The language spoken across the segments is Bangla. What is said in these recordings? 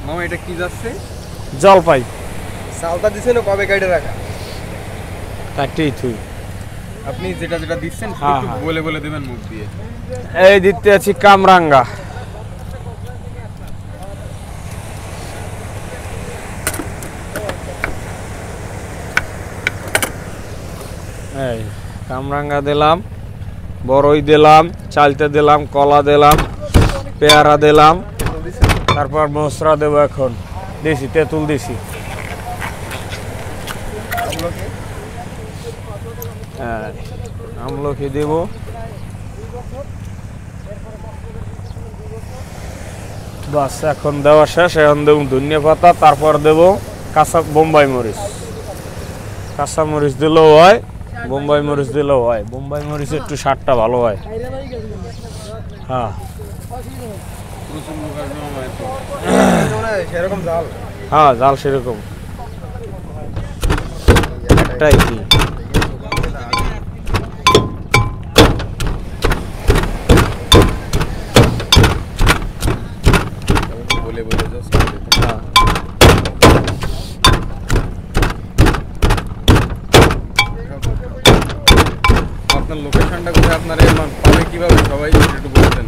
মামা এটা কি যাচ্ছে? জলপাই। চালটা দিছেন কবে কাটে রাখা? কাটেই তুই। আপনি যেটা যেটা দিচ্ছেন হ্যাঁ, একটু হ্যাঁ। বলে বলে দেবেন মুখ দিয়ে। এই দিতে আছি কামরাঙ্গা। এই কামরাঙ্গা দিলাম, বড়ই দিলাম, চালতে দিলাম, কলা দিলাম, পেয়ারা দিলাম, তারপর মশলা দেবো এখন। দিছি তেঁতুল দিছি। আমলকি দেব। বাস এখন দেওয়া শেষ। এখন দেব ধনিয়া পাতা, তারপর দেব কাঁচা বোম্বাই মরিচ। কাঁচা মরিচ দিলেও হয়, বোম্বাই মরিচ দিলেও হয়। বোম্বাই মরিচ একটু স্বাদটা ভালো হয়। হ্যাঁ সেরকম জাল হ্যাঁ, জাল সেরকম একটাই কি। বলে বলে just হ্যাঁ আপনার লোকেশনটা কোথায়? আপনার পাবে কিভাবে সবাই একটু বলতেন।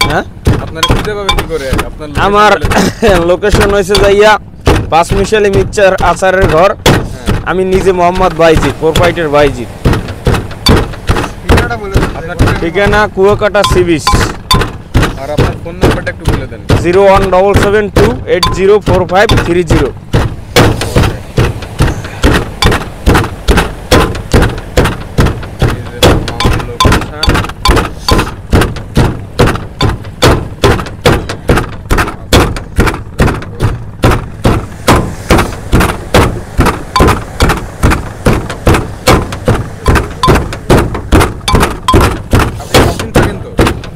হ্যাঁ, আপনার খুঁজে পাবে কি করে? আপনার আমার লোকেশন হয়েছে যাইয়া পাঁচমিশালি মিচ্চার আচারের ঘর। আমি নিজে মোহাম্মদ বাইজিৎ, প্রোপাইটার বাইজিৎ। ঠিকানাটা বলে দেন। আপনার ঠিকানা কুয়াকাটা সি বিচ। আর আপনার ফোন নাম্বারটা একটু বলে দেন। 01772804530।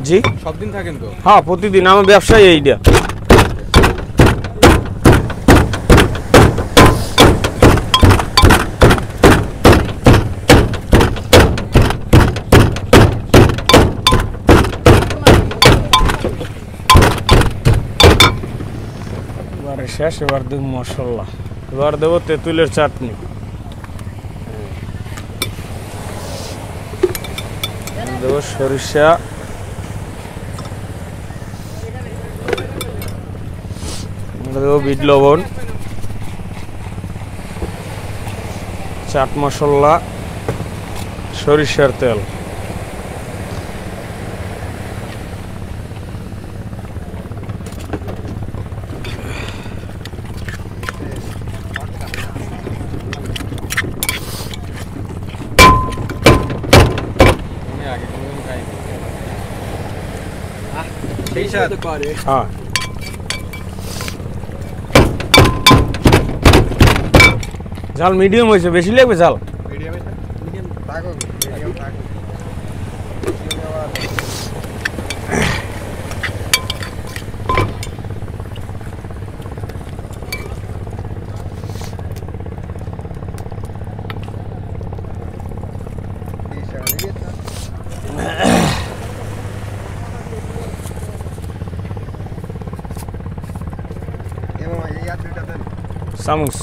জি সব দিন থাকেন তো? হ্যাঁ, প্রতিদিন আমার ব্যবসায় এইটা। এবারে শেষ। এবার দেব মশলা। এবার দেবো তেঁতুলের চাটনি। দেবো সরিষা, দেবো বিট লবণ, চাট মশলা, সরিষার তেল। আমি আগে কোনোদিন খাইনি। সেই স্বাদ। হ্যাঁ, ঝাল মিডিয়াম হয়েছে, বেশি লাগবে ঝাল? মিডিয়ামে মিডিয়াম থাকুক, মিডিয়াম থাকুক। চামচ।